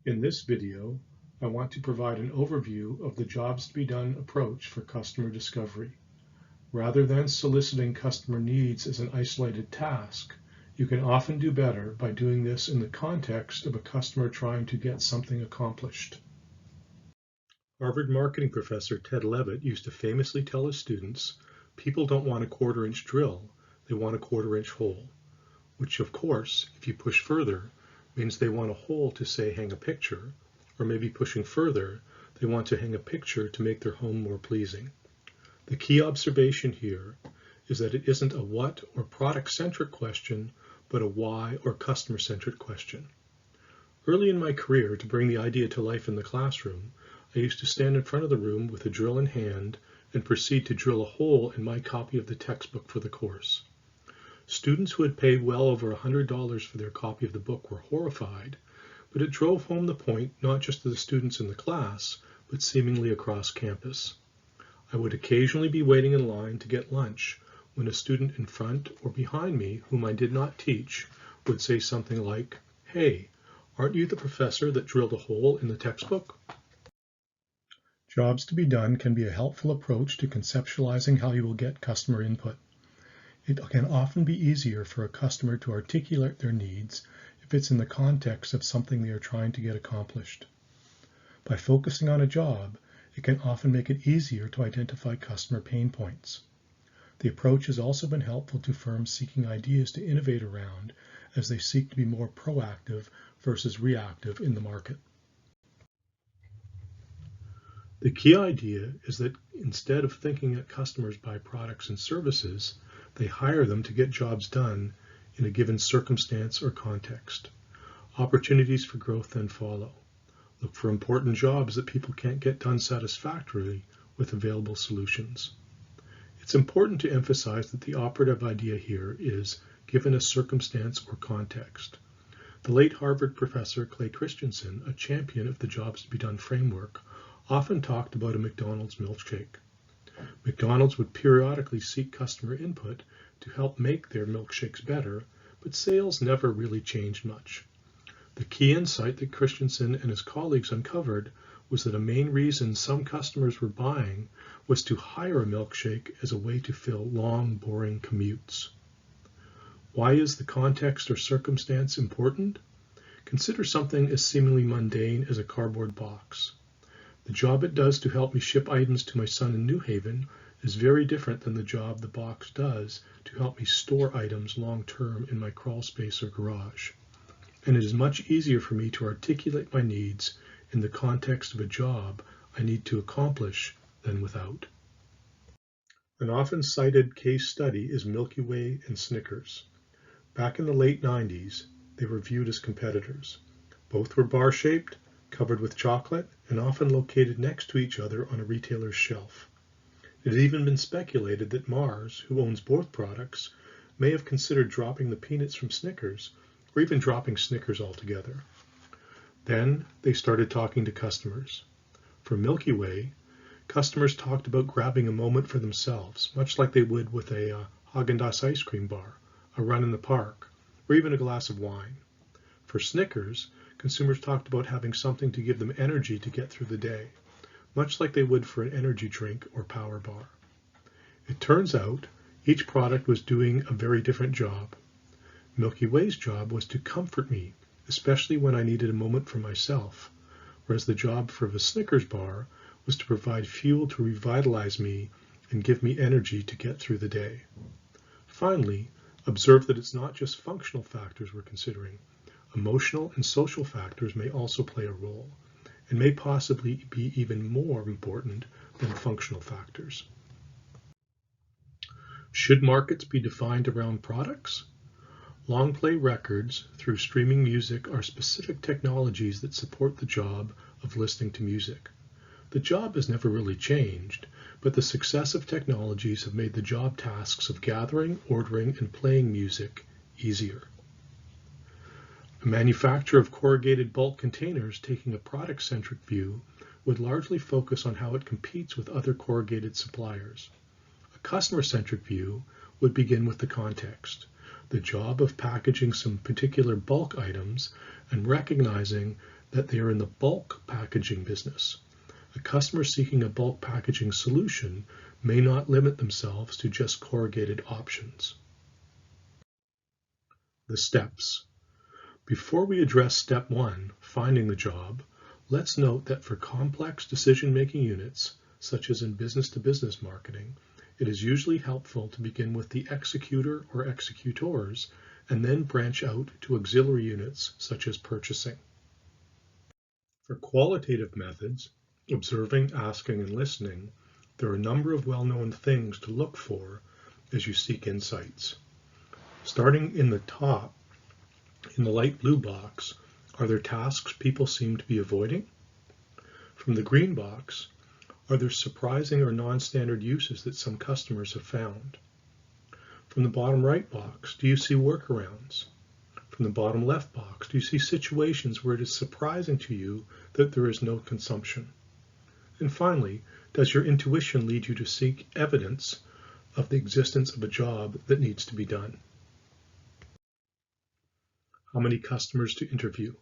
In this video, I want to provide an overview of the jobs to be done approach for customer discovery. Rather than soliciting customer needs as an isolated task, you can often do better by doing this in the context of a customer trying to get something accomplished. Harvard marketing professor Ted Levitt used to famously tell his students, people don't want a quarter-inch drill, they want a quarter-inch hole, which of course, if you push further, means they want a hole to, say, hang a picture, or maybe pushing further, they want to hang a picture to make their home more pleasing. The key observation here is that it isn't a what or product-centric question, but a why or customer-centric question. Early in my career, to bring the idea to life in the classroom, I used to stand in front of the room with a drill in hand and proceed to drill a hole in my copy of the textbook for the course. Students who had paid well over $100 for their copy of the book were horrified, but it drove home the point not just to the students in the class, but seemingly across campus. I would occasionally be waiting in line to get lunch when a student in front or behind me, whom I did not teach, would say something like, "Hey, aren't you the professor that drilled a hole in the textbook?" Jobs to be done can be a helpful approach to conceptualizing how you will get customer input. It can often be easier for a customer to articulate their needs if it's in the context of something they are trying to get accomplished. By focusing on a job, it can often make it easier to identify customer pain points. The approach has also been helpful to firms seeking ideas to innovate around as they seek to be more proactive versus reactive in the market. The key idea is that instead of thinking that customers buy products and services, they hire them to get jobs done in a given circumstance or context. Opportunities for growth then follow. Look for important jobs that people can't get done satisfactorily with available solutions. It's important to emphasize that the operative idea here is given a circumstance or context. The late Harvard professor Clay Christensen, a champion of the jobs to be done framework, often talked about a McDonald's milkshake. McDonald's would periodically seek customer input to help make their milkshakes better, but sales never really changed much. The key insight that Christensen and his colleagues uncovered was that a main reason some customers were buying was to hire a milkshake as a way to fill long, boring commutes. Why is the context or circumstance important? Consider something as seemingly mundane as a cardboard box. The job it does to help me ship items to my son in New Haven is very different than the job the box does to help me store items long-term in my crawl space or garage. And it is much easier for me to articulate my needs in the context of a job I need to accomplish than without. An often cited case study is Milky Way and Snickers. Back in the late 90s, they were viewed as competitors. Both were bar-shaped, covered with chocolate, and often located next to each other on a retailer's shelf. It had even been speculated that Mars, who owns both products, may have considered dropping the peanuts from Snickers, or even dropping Snickers altogether. Then they started talking to customers. For Milky Way, customers talked about grabbing a moment for themselves, much like they would with a Haagen-Dazs ice cream bar, a run in the park, or even a glass of wine. For Snickers, consumers talked about having something to give them energy to get through the day, much like they would for an energy drink or power bar. It turns out each product was doing a very different job. Milky Way's job was to comfort me, especially when I needed a moment for myself, whereas the job for the Snickers bar was to provide fuel to revitalize me and give me energy to get through the day. Finally, observe that it's not just functional factors we're considering. Emotional and social factors may also play a role, and may possibly be even more important than functional factors. Should markets be defined around products? Long play records through streaming music are specific technologies that support the job of listening to music. The job has never really changed, but the successive technologies have made the job tasks of gathering, ordering, and playing music easier. A manufacturer of corrugated bulk containers taking a product-centric view would largely focus on how it competes with other corrugated suppliers. A customer-centric view would begin with the context. the job of packaging some particular bulk items and recognizing that they are in the bulk packaging business. A customer seeking a bulk packaging solution may not limit themselves to just corrugated options. The steps. Before we address step 1, finding the job, let's note that for complex decision-making units, such as in business-to-business marketing, it is usually helpful to begin with the executor or executors and then branch out to auxiliary units such as purchasing. For qualitative methods, observing, asking, and listening, there are a number of well-known things to look for as you seek insights. Starting in the top, in the light blue box, are there tasks people seem to be avoiding? From the green box, are there surprising or non-standard uses that some customers have found? From the bottom right box, do you see workarounds? From the bottom left box, do you see situations where it is surprising to you that there is no consumption? And finally, does your intuition lead you to seek evidence of the existence of a job that needs to be done? How many customers to interview?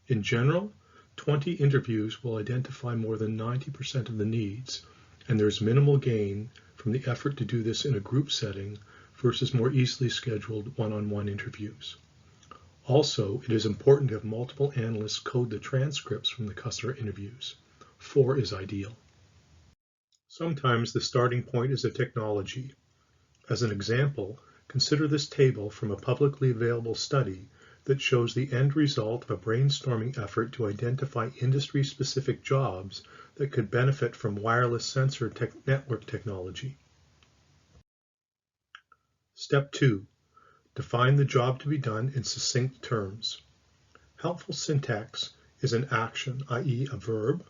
In general, 20 interviews will identify more than 90% of the needs, and there's minimal gain from the effort to do this in a group setting versus more easily scheduled one-on-one interviews. Also, it is important to have multiple analysts code the transcripts from the customer interviews. 4 is ideal. Sometimes the starting point is a technology. As an example, consider this table from a publicly available study that shows the end result of a brainstorming effort to identify industry-specific jobs that could benefit from wireless sensor network technology. Step 2. Define the job to be done in succinct terms. Helpful syntax is an action, i.e. a verb,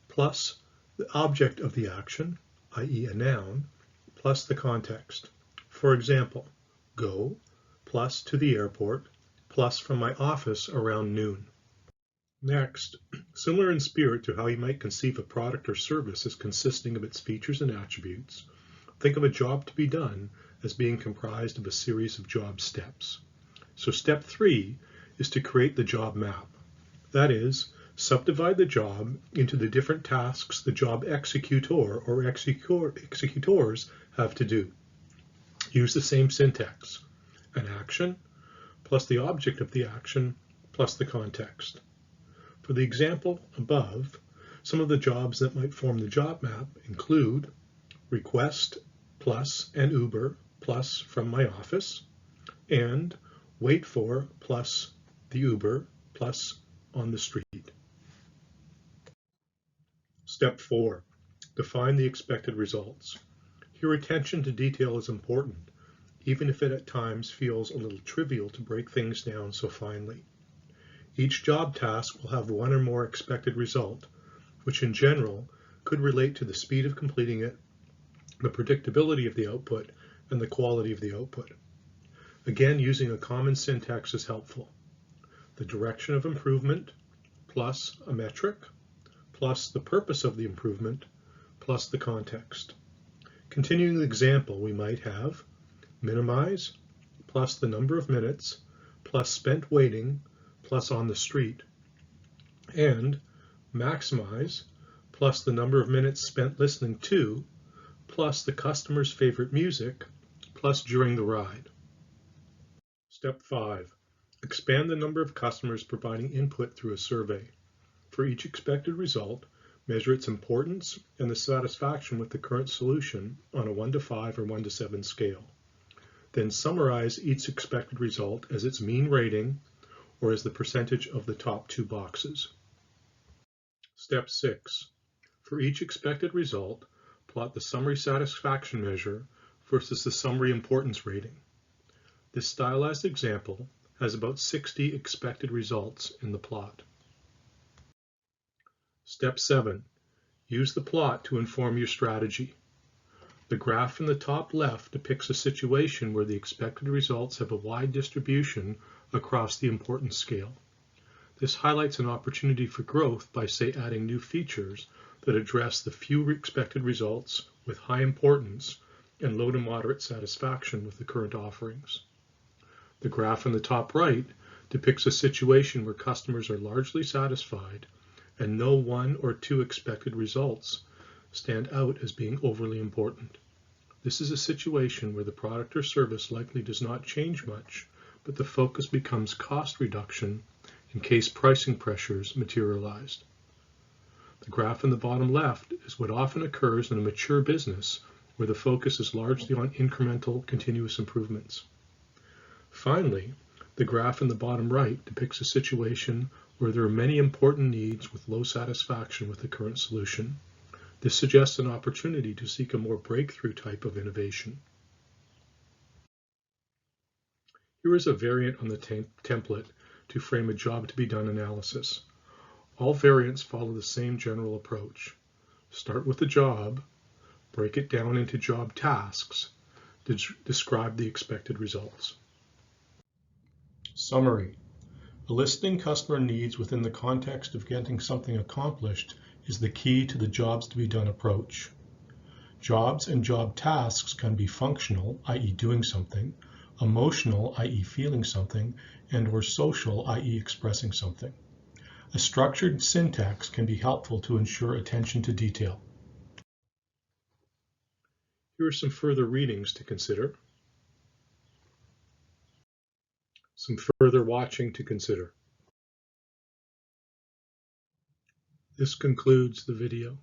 plus the object of the action, i.e. a noun, plus the context. For example, go, plus to the airport, plus from my office around noon. Next, similar in spirit to how you might conceive a product or service as consisting of its features and attributes, think of a job to be done as being comprised of a series of job steps. So step 3 is to create the job map. That is, subdivide the job into the different tasks the job executor or executors have to do. Use the same syntax, an action, plus the object of the action, plus the context. For the example above, some of the jobs that might form the job map include request plus an Uber plus from my office, and wait for plus the Uber plus on the street. Step 4, define the expected results. Here, attention to detail is important, even if it at times feels a little trivial to break things down so finely. Each job task will have one or more expected result, which in general could relate to the speed of completing it, the predictability of the output, and the quality of the output. Again, using a common syntax is helpful. The direction of improvement, plus a metric, plus the purpose of the improvement, plus the context. Continuing the example, we might have minimize, plus the number of minutes, plus spent waiting, plus on the street, and maximize, plus the number of minutes spent listening to, plus the customer's favorite music, plus during the ride. Step 5, expand the number of customers providing input through a survey. For each expected result, measure its importance and the satisfaction with the current solution on a 1 to 5 or 1 to 7 scale. Then summarize each expected result as its mean rating or as the percentage of the top 2 boxes. Step 6, for each expected result, plot the summary satisfaction measure versus the summary importance rating. This stylized example has about 60 expected results in the plot. Step 7, use the plot to inform your strategy. The graph in the top left depicts a situation where the expected results have a wide distribution across the importance scale. This highlights an opportunity for growth by, say, adding new features that address the few expected results with high importance and low to moderate satisfaction with the current offerings. The graph in the top right depicts a situation where customers are largely satisfied and no one or two expected results stand out as being overly important. This is a situation where the product or service likely does not change much, but the focus becomes cost reduction in case pricing pressures materialized. The graph in the bottom left is what often occurs in a mature business where the focus is largely on incremental continuous improvements. Finally, the graph in the bottom right depicts a situation where there are many important needs with low satisfaction with the current solution. This suggests an opportunity to seek a more breakthrough type of innovation. Here is a variant on the template to frame a job to be done analysis. All variants follow the same general approach. Start with the job, break it down into job tasks, describe the expected results. Summary. Eliciting customer needs within the context of getting something accomplished is the key to the jobs to be done approach. Jobs and job tasks can be functional, i.e. doing something, emotional, i.e. feeling something, and/or social, i.e. expressing something. A structured syntax can be helpful to ensure attention to detail. Here are some further readings to consider. Some further watching to consider. This concludes the video.